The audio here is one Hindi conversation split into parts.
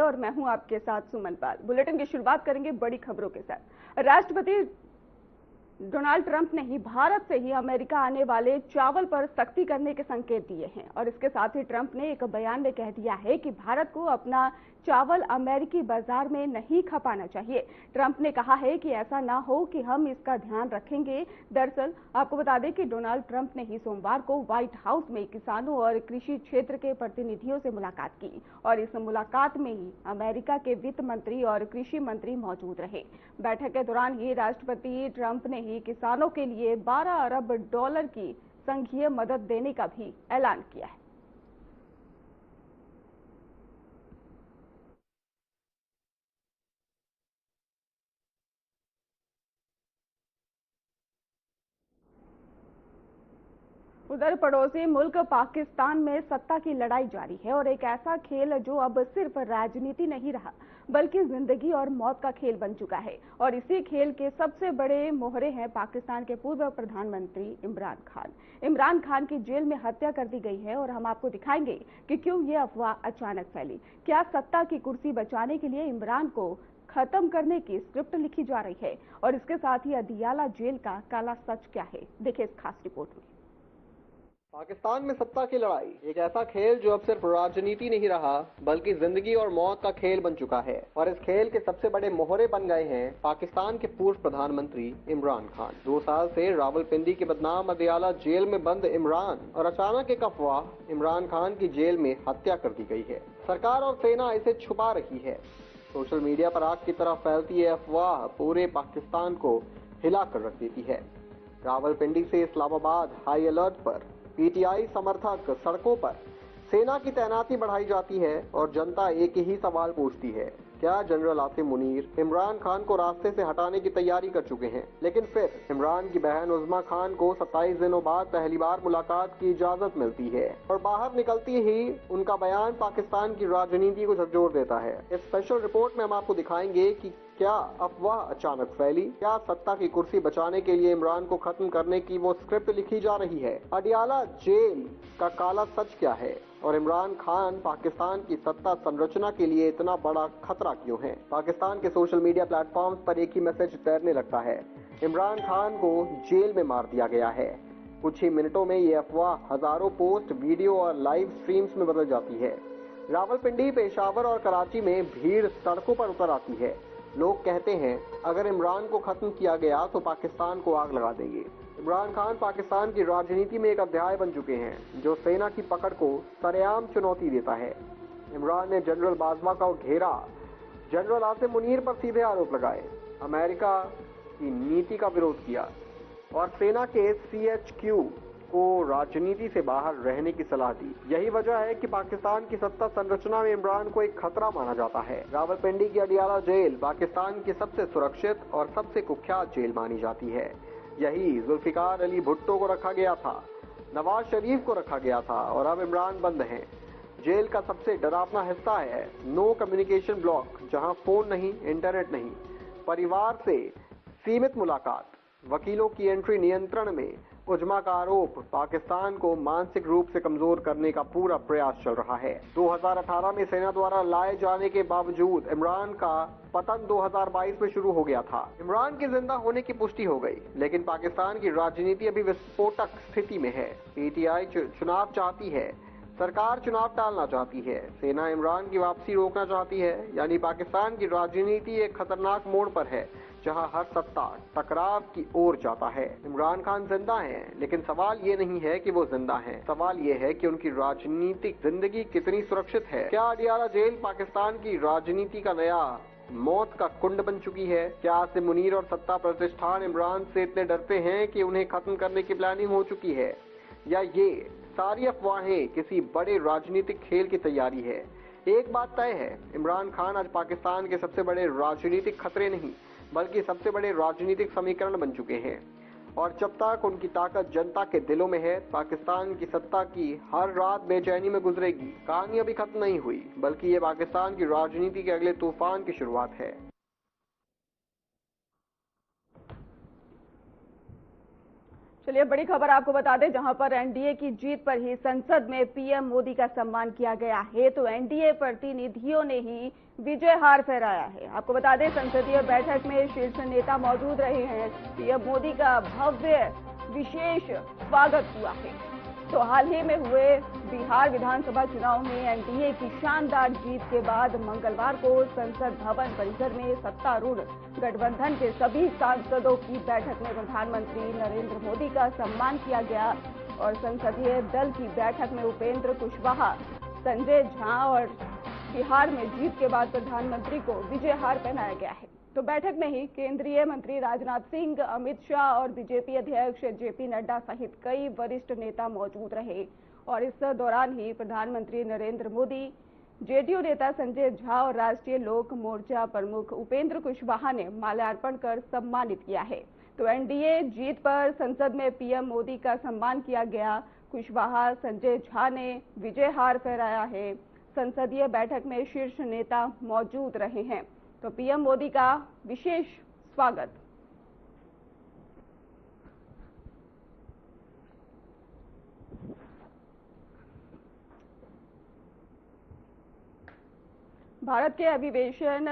और मैं हूं आपके साथ सुमन पाल। बुलेटिन की शुरुआत करेंगे बड़ी खबरों के साथ। राष्ट्रपति डोनाल्ड ट्रंप ने ही भारत से ही अमेरिका आने वाले चावल पर सख्ती करने के संकेत दिए हैं और इसके साथ ही ट्रंप ने एक बयान में कह दिया है कि भारत को अपना चावल अमेरिकी बाजार में नहीं खपाना चाहिए। ट्रंप ने कहा है कि ऐसा ना हो कि हम इसका ध्यान रखेंगे। दरअसल आपको बता दें कि डोनाल्ड ट्रंप ने ही सोमवार को व्हाइट हाउस में किसानों और कृषि क्षेत्र के प्रतिनिधियों से मुलाकात की और इस मुलाकात में ही अमेरिका के वित्त मंत्री और कृषि मंत्री मौजूद रहे। बैठक के दौरान ही राष्ट्रपति ट्रंप ने ही किसानों के लिए $12 अरब की संघीय मदद देने का भी ऐलान किया है। उधर पड़ोसी मुल्क पाकिस्तान में सत्ता की लड़ाई जारी है और एक ऐसा खेल जो अब सिर्फ राजनीति नहीं रहा बल्कि जिंदगी और मौत का खेल बन चुका है और इसी खेल के सबसे बड़े मोहरे हैं पाकिस्तान के पूर्व प्रधानमंत्री इमरान खान। इमरान खान की जेल में हत्या कर दी गई है और हम आपको दिखाएंगे कि क्यों ये अफवाह अचानक फैली। क्या सत्ता की कुर्सी बचाने के लिए इमरान को खत्म करने की स्क्रिप्ट लिखी जा रही है और इसके साथ ही अदियाला जेल का काला सच क्या है, देखिए इस खास रिपोर्ट में। पाकिस्तान में सत्ता की लड़ाई एक ऐसा खेल जो अब सिर्फ राजनीति नहीं रहा बल्कि जिंदगी और मौत का खेल बन चुका है और इस खेल के सबसे बड़े मोहरे बन गए हैं पाकिस्तान के पूर्व प्रधानमंत्री इमरान खान। 2 साल से रावलपिंडी के बदनाम अदियाला जेल में बंद इमरान और अचानक एक अफवाह इमरान खान की जेल में हत्या कर दी गई है। सरकार और सेना इसे छुपा रही है। सोशल मीडिया पर आग की तरह फैलती है अफवाह पूरे पाकिस्तान को हिला कर रख देती है। रावलपिंडी से इस्लामाबाद हाई अलर्ट पर पीटीआई समर्थक सड़कों पर सेना की तैनाती बढ़ाई जाती है और जनता एक ही सवाल पूछती है, क्या जनरल आसिम मुनीर इमरान खान को रास्ते से हटाने की तैयारी कर चुके हैं? लेकिन फिर इमरान की बहन उज़्मा खान को 27 दिनों बाद पहली बार मुलाकात की इजाजत मिलती है और बाहर निकलती ही उनका बयान पाकिस्तान की राजनीति को झकझोर देता है। इस स्पेशल रिपोर्ट में हम आपको दिखाएंगे कि क्या अफवाह अचानक फैली, क्या सत्ता की कुर्सी बचाने के लिए इमरान को खत्म करने की वो स्क्रिप्ट लिखी जा रही है, अडियाला जेल का काला सच क्या है और इमरान खान पाकिस्तान की सत्ता संरचना के लिए इतना बड़ा खतरा क्यों है। पाकिस्तान के सोशल मीडिया प्लेटफॉर्म्स पर एक ही मैसेज तैरने लगता है, इमरान खान को जेल में मार दिया गया है। कुछ ही मिनटों में ये अफवाह हजारों पोस्ट, वीडियो और लाइव स्ट्रीम्स में बदल जाती है। रावलपिंडी, पेशावर और कराची में भीड़ सड़कों पर उतर आती है। लोग कहते हैं अगर इमरान को खत्म किया गया तो पाकिस्तान को आग लगा देंगे। इमरान खान पाकिस्तान की राजनीति में एक अध्याय बन चुके हैं जो सेना की पकड़ को सरेआम चुनौती देता है। इमरान ने जनरल बाजवा का घेरा, जनरल आसिम मुनीर पर सीधे आरोप लगाए, अमेरिका की नीति का विरोध किया और सेना के CHQ को राजनीति से बाहर रहने की सलाह दी। यही वजह है कि पाकिस्तान की सत्ता संरचना में इमरान को एक खतरा माना जाता है। रावलपिंडी की अडियाला जेल पाकिस्तान की सबसे सुरक्षित और सबसे कुख्यात जेल मानी जाती है। यही जुल्फिकार अली भुट्टो को रखा गया था, नवाज शरीफ को रखा गया था और अब इमरान बंद हैं। जेल का सबसे डरावना हिस्सा है नो कम्युनिकेशन ब्लॉक, जहां फोन नहीं, इंटरनेट नहीं, परिवार से सीमित मुलाकात, वकीलों की एंट्री नियंत्रण में। उज़्मा का आरोप, पाकिस्तान को मानसिक रूप से कमजोर करने का पूरा प्रयास चल रहा है। 2018 में सेना द्वारा लाए जाने के बावजूद इमरान का पतन 2022 में शुरू हो गया था। इमरान के जिंदा होने की पुष्टि हो गई, लेकिन पाकिस्तान की राजनीति अभी विस्फोटक स्थिति में है। पीटीआई चुनाव चाहती है, सरकार चुनाव टालना चाहती है, सेना इमरान की वापसी रोकना चाहती है। यानी पाकिस्तान की राजनीति एक खतरनाक मोड़ पर है जहां हर सत्ता टकराव की ओर जाता है। इमरान खान जिंदा हैं, लेकिन सवाल ये नहीं है कि वो जिंदा हैं, सवाल ये है कि उनकी राजनीतिक जिंदगी कितनी सुरक्षित है। क्या अडियाला जेल पाकिस्तान की राजनीति का नया मौत का कुंड बन चुकी है? क्या आसिम मुनीर और सत्ता प्रतिष्ठान इमरान से इतने डरते हैं कि उन्हें खत्म करने की प्लानिंग हो चुकी है, या ये सारी अफवाहें किसी बड़े राजनीतिक खेल की तैयारी है? एक बात तय है, इमरान खान आज पाकिस्तान के सबसे बड़े राजनीतिक खतरे नहीं बल्कि सबसे बड़े राजनीतिक समीकरण बन चुके हैं और जब तक उनकी ताकत जनता के दिलों में है, पाकिस्तान की सत्ता की हर रात बेचैनी में गुजरेगी। कहानी अभी खत्म नहीं हुई, बल्कि ये पाकिस्तान की राजनीति के अगले तूफान की शुरुआत है। चलिए बड़ी खबर आपको बता दें, जहां पर एनडीए की जीत पर ही संसद में पीएम मोदी का सम्मान किया गया है, तो एनडीए प्रतिनिधियों ने ही विजय हार फहराया है। आपको बता दें, संसदीय बैठक में शीर्ष नेता मौजूद रहे हैं। पीएम मोदी का भव्य विशेष स्वागत हुआ है। तो हाल ही में हुए बिहार विधानसभा चुनाव में एनडीए की शानदार जीत के बाद मंगलवार को संसद भवन परिसर में सत्तारूढ़ गठबंधन के सभी सांसदों की बैठक में प्रधानमंत्री नरेंद्र मोदी का सम्मान किया गया और संसदीय दल की बैठक में उपेंद्र कुशवाहा, संजय झा और बिहार में जीत के बाद प्रधानमंत्री को विजय हार पहनाया गया है। तो बैठक में ही केंद्रीय मंत्री राजनाथ सिंह, अमित शाह और बीजेपी अध्यक्ष जेपी नड्डा सहित कई वरिष्ठ नेता मौजूद रहे और इस दौरान ही प्रधानमंत्री नरेंद्र मोदी, जेडीयू नेता संजय झा और राष्ट्रीय लोक मोर्चा प्रमुख उपेंद्र कुशवाहा ने माल्यार्पण कर सम्मानित किया है। तो एनडीए जीत पर संसद में पीएम मोदी का सम्मान किया गया। कुशवाहा, संजय झा ने विजय हार फहराया है। संसदीय बैठक में शीर्ष नेता मौजूद रहे हैं। तो पीएम मोदी का विशेष स्वागत। भारत के अभिवेशन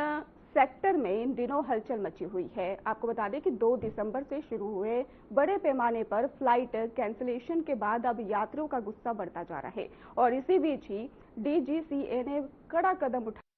सेक्टर में इन दिनों हलचल मची हुई है। आपको बता दें कि 2 दिसंबर से शुरू हुए बड़े पैमाने पर फ्लाइट कैंसिलेशन के बाद अब यात्रियों का गुस्सा बढ़ता जा रहा है और इसी बीच ही डीजीसीए ने कड़ा कदम उठाया।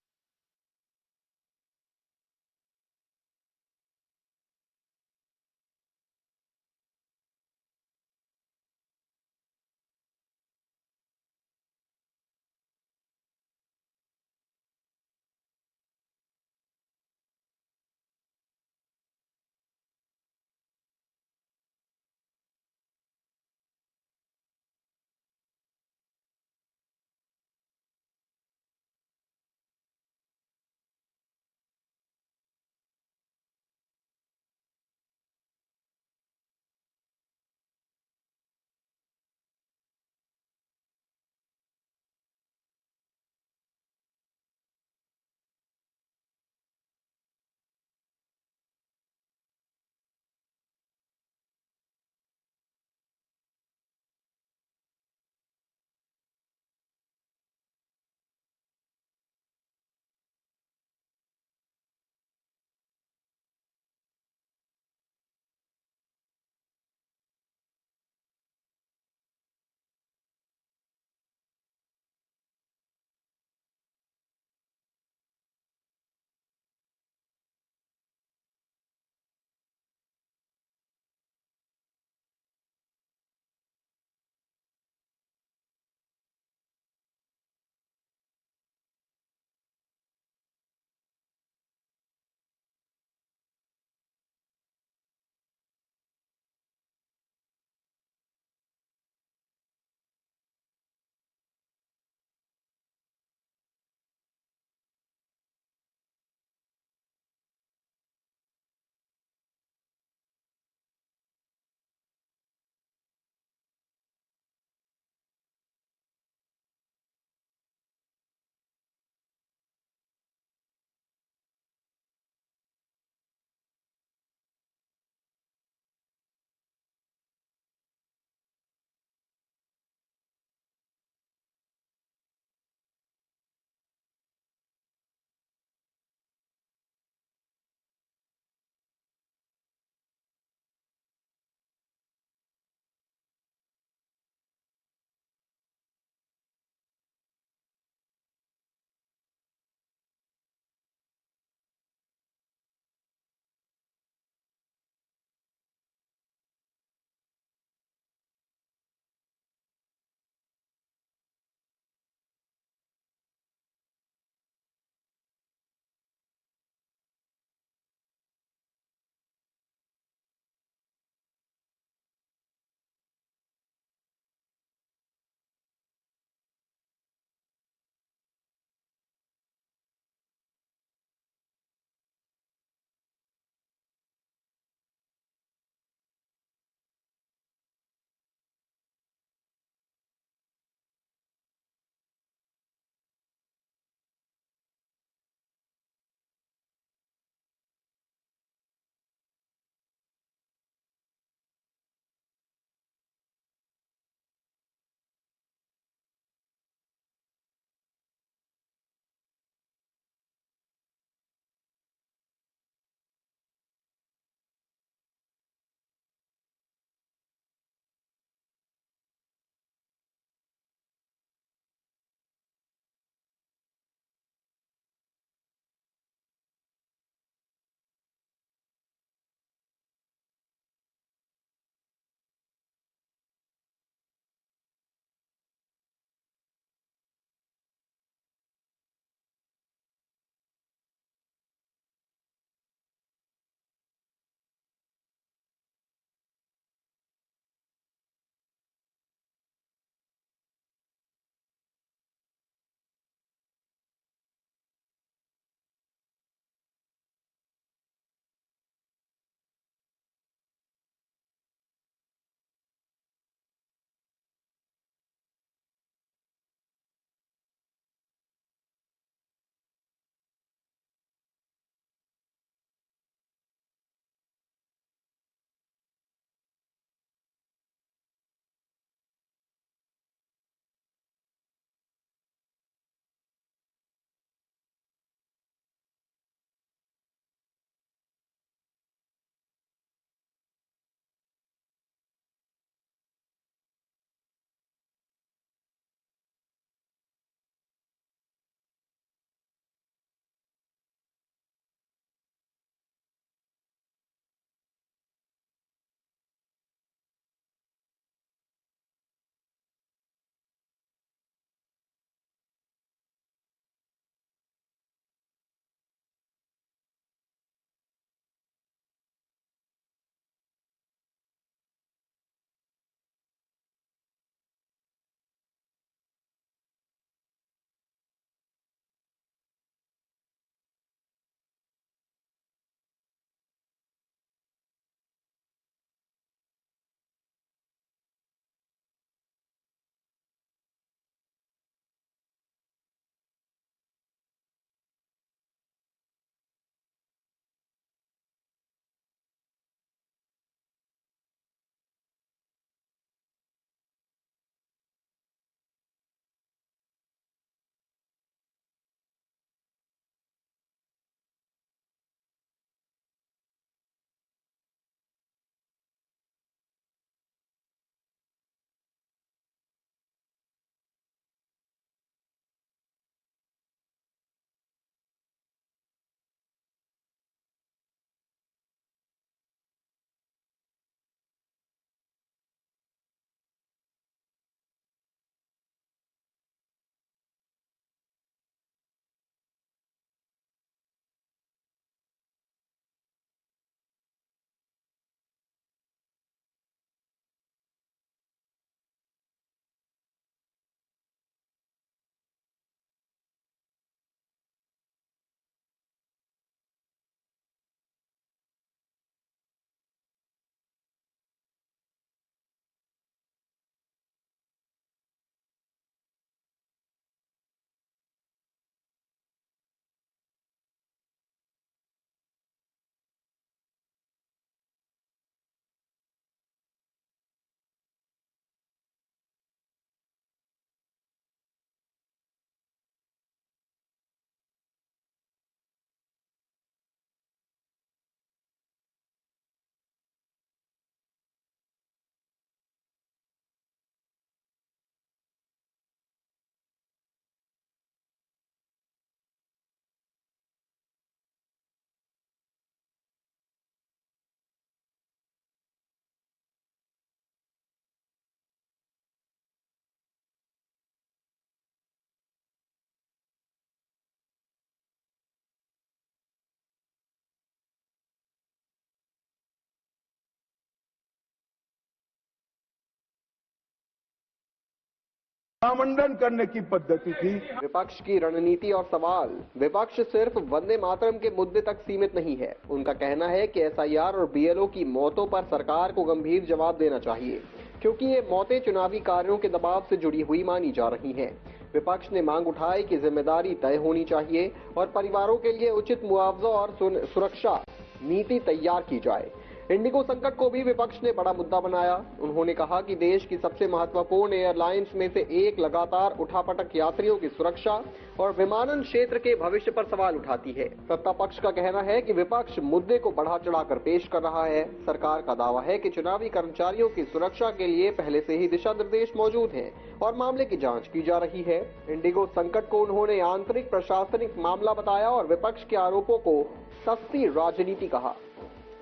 आमंत्रण करने की पद्धति थी। विपक्ष की रणनीति और सवाल। विपक्ष सिर्फ वंदे मातरम के मुद्दे तक सीमित नहीं है। उनका कहना है कि एसआईआर और बीएलओ की मौतों पर सरकार को गंभीर जवाब देना चाहिए, क्योंकि ये मौतें चुनावी कार्यों के दबाव से जुड़ी हुई मानी जा रही हैं। विपक्ष ने मांग उठाई कि जिम्मेदारी तय होनी चाहिए और परिवारों के लिए उचित मुआवजा और सुरक्षा नीति तैयार की जाए। इंडिगो संकट को भी विपक्ष ने बड़ा मुद्दा बनाया। उन्होंने कहा कि देश की सबसे महत्वपूर्ण एयरलाइंस में से एक लगातार उठापटक यात्रियों की सुरक्षा और विमानन क्षेत्र के भविष्य पर सवाल उठाती है। सत्ता पक्ष का कहना है कि विपक्ष मुद्दे को बढ़ा चढ़ाकर पेश कर रहा है। सरकार का दावा है कि चुनावी कर्मचारियों की सुरक्षा के लिए पहले से ही दिशा निर्देश मौजूद हैं और मामले की जांच की जा रही है। इंडिगो संकट को उन्होंने आंतरिक प्रशासनिक मामला बताया और विपक्ष के आरोपों को सस्ती राजनीति कहा।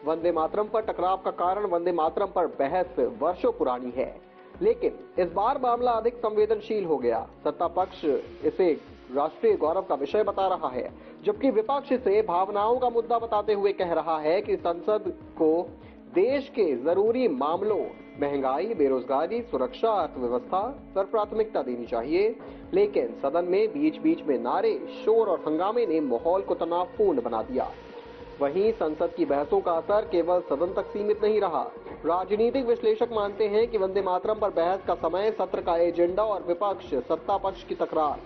वंदे मातरम पर टकराव का कारण वंदे मातरम पर बहस वर्षों पुरानी है, लेकिन इस बार मामला अधिक संवेदनशील हो गया। सत्ता पक्ष इसे राष्ट्रीय गौरव का विषय बता रहा है, जबकि विपक्ष इसे भावनाओं का मुद्दा बताते हुए कह रहा है कि संसद को देश के जरूरी मामलों, महंगाई, बेरोजगारी, सुरक्षा, अर्थव्यवस्था पर प्राथमिकता देनी चाहिए। लेकिन सदन में बीच बीच में नारे, शोर और हंगामे ने माहौल को तनावपूर्ण बना दिया। वहीं संसद की बहसों का असर केवल सदन तक सीमित नहीं रहा। राजनीतिक विश्लेषक मानते हैं कि वंदे मातरम पर बहस का समय, सत्र का एजेंडा और विपक्ष सत्ता पक्ष की तकरार,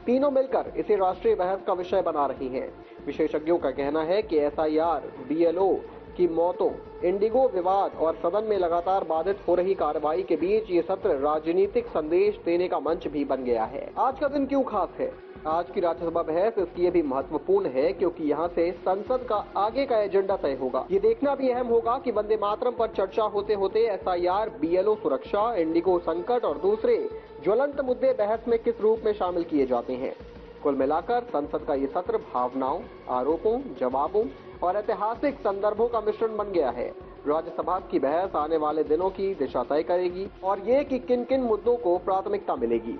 तीनों मिलकर इसे राष्ट्रीय बहस का विषय बना रही हैं। विशेषज्ञों का कहना है कि एसआईआर, बीएलओ की मौतों, इंडिगो विवाद और सदन में लगातार बाधित हो रही कार्रवाई के बीच ये सत्र राजनीतिक संदेश देने का मंच भी बन गया है। आज का दिन क्यों खास है? आज की राज्यसभा बहस इसलिए भी महत्वपूर्ण है क्योंकि यहाँ से संसद का आगे का एजेंडा तय होगा। ये देखना भी अहम होगा कि वंदे मातरम पर चर्चा होते होते एसआईआर, बीएलओ सुरक्षा, इंडिगो संकट और दूसरे ज्वलंत मुद्दे बहस में किस रूप में शामिल किए जाते हैं। कुल मिलाकर संसद का ये सत्र भावनाओं, आरोपों, जवाबों और ऐतिहासिक संदर्भों का मिश्रण बन गया है। राज्यसभा की बहस आने वाले दिनों की दिशा तय करेगी और ये कि किन किन मुद्दों को प्राथमिकता मिलेगी।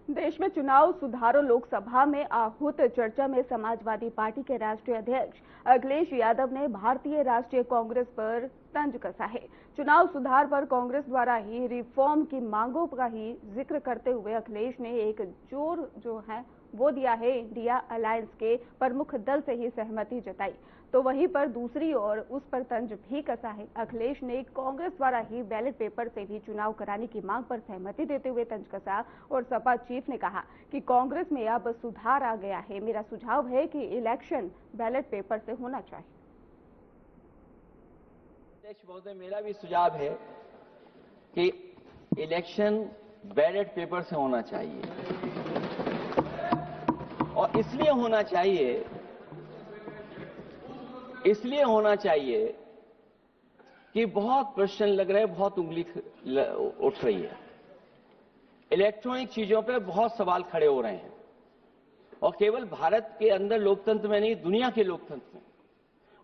देश में चुनाव सुधारों लोकसभा में आहूत चर्चा में समाजवादी पार्टी के राष्ट्रीय अध्यक्ष अखिलेश यादव ने भारतीय राष्ट्रीय कांग्रेस पर तंज कसा है। चुनाव सुधार पर कांग्रेस द्वारा ही रिफॉर्म की मांगों का ही जिक्र करते हुए अखिलेश ने एक जोर जो है वो दिया है इंडिया अलायंस के प्रमुख दल से ही सहमति जताई, तो वहीं पर दूसरी ओर उस पर तंज भी कसा है। अखिलेश ने कांग्रेस द्वारा ही बैलेट पेपर से भी चुनाव कराने की मांग पर सहमति देते हुए तंज कसा और सपा चीफ ने कहा कि कांग्रेस में अब सुधार आ गया है। मेरा सुझाव है कि इलेक्शन बैलेट पेपर से होना चाहिए। अध्यक्ष महोदय, मेरा भी सुझाव है कि इलेक्शन बैलेट पेपर से होना चाहिए और इसलिए होना चाहिए कि बहुत प्रश्न लग रहे हैं, बहुत उंगली उठ रही है। इलेक्ट्रॉनिक चीजों पे बहुत सवाल खड़े हो रहे हैं और केवल भारत के अंदर लोकतंत्र में नहीं, दुनिया के लोकतंत्र में।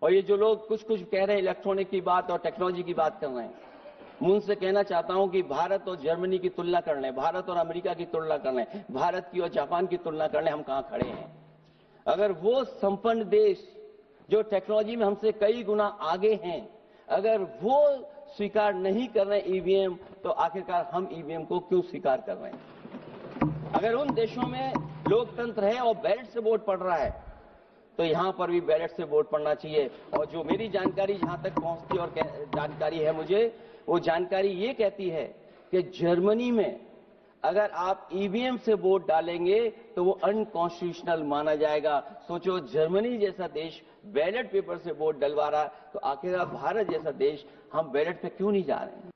और ये जो लोग कुछ कह रहे हैं इलेक्ट्रॉनिक की बात और टेक्नोलॉजी की बात कर रहे हैं, मैं उनसे कहना चाहता हूं कि भारत और जर्मनी की तुलना कर लें, भारत और अमेरिका की तुलना कर लें, भारत की और जापान की तुलना कर लें, हम कहां खड़े हैं। अगर वो संपन्न देश जो टेक्नोलॉजी में हमसे कई गुना आगे हैं, अगर वो स्वीकार नहीं कर रहे ईवीएम, तो आखिरकार हम ईवीएम को क्यों स्वीकार कर रहे हैं। अगर उन देशों में लोकतंत्र है और बैलेट से वोट पड़ रहा है, तो यहां पर भी बैलेट से वोट पड़ना चाहिए। और जो मेरी जानकारी जहां तक पहुंचती और जानकारी है मुझे, वो जानकारी ये कहती है कि जर्मनी में अगर आप ईवीएम से वोट डालेंगे तो वो अनकॉन्स्टिट्यूशनल माना जाएगा। सोचो, जर्मनी जैसा देश बैलेट पेपर से वोट डलवा रहा है, तो आखिरकार भारत जैसा देश हम बैलेट पे क्यों नहीं जा रहे हैं।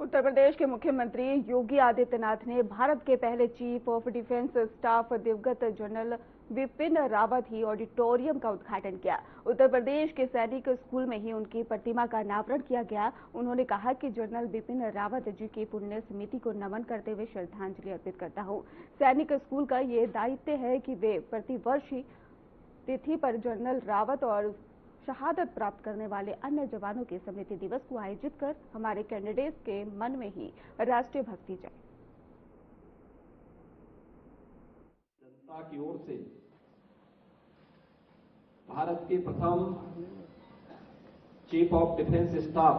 उत्तर प्रदेश के मुख्यमंत्री योगी आदित्यनाथ ने भारत के पहले चीफ ऑफ डिफेंस स्टाफ दिवंगत जनरल बिपिन रावत ही ऑडिटोरियम का उद्घाटन किया। उत्तर प्रदेश के सैनिक स्कूल में ही उनकी प्रतिमा का अनावरण किया गया। उन्होंने कहा कि जनरल बिपिन रावत जी की पुण्य स्मृति को नमन करते हुए श्रद्धांजलि अर्पित करता हूं। सैनिक स्कूल का ये दायित्व है कि वे प्रतिवर्ष तिथि पर जनरल रावत और शहादत प्राप्त करने वाले अन्य जवानों के स्मृति दिवस को आयोजित कर हमारे कैंडिडेट्स के मन में ही राष्ट्रीय भक्ति जाए। जनता की ओर से भारत के प्रथम chief of defence staff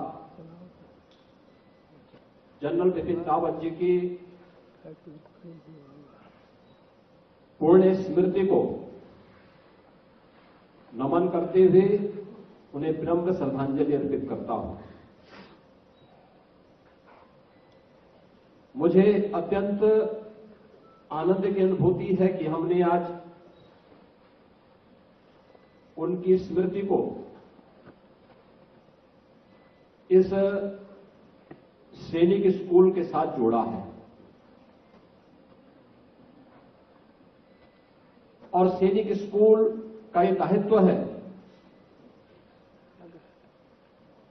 general Bipin Rawat ji की पूर्ण स्मृति को नमन करते हुए उन्हें विनम्र श्रद्धांजलि अर्पित करता हूं। मुझे अत्यंत आनंद की अनुभूति है कि हमने आज उनकी स्मृति को इस सैनिक स्कूल के साथ जोड़ा है और सैनिक स्कूल का ये दायित्व है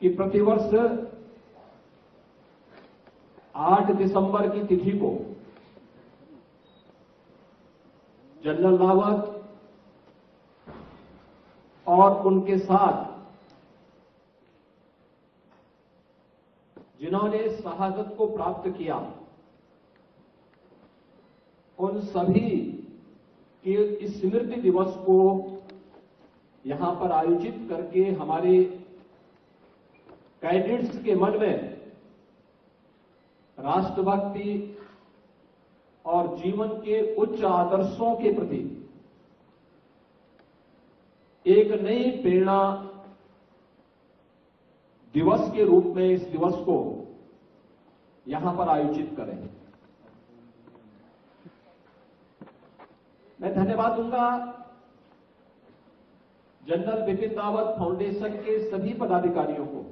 कि प्रतिवर्ष 8 दिसंबर की तिथि को जनरल रावत और उनके साथ जिन्होंने शहादत को प्राप्त किया उन सभी के इस स्मृति दिवस को यहां पर आयोजित करके हमारे कैडेट्स के मन में राष्ट्रभक्ति और जीवन के उच्च आदर्शों के प्रति एक नई प्रेरणा दिवस के रूप में इस दिवस को यहां पर आयोजित करें। मैं धन्यवाद दूंगा जनरल बिपिन रावत फाउंडेशन के सभी पदाधिकारियों को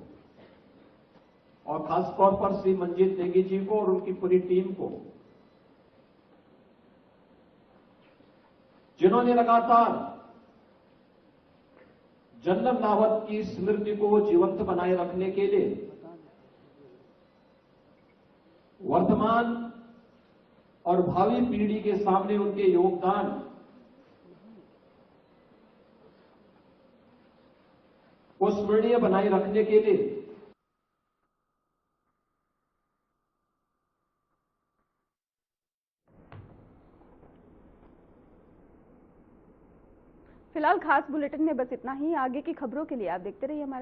और खासतौर पर श्री मंजीत नेगी जी को और उनकी पूरी टीम को, जिन्होंने लगातार जनरल रावत की स्मृति को जीवंत बनाए रखने के लिए वर्तमान और भावी पीढ़ी के सामने उनके योगदान को स्मरणीय बनाए रखने के लिए फिलहाल खास बुलेटिन में बस इतना ही। आगे की खबरों के लिए आप देखते रहिए हमारे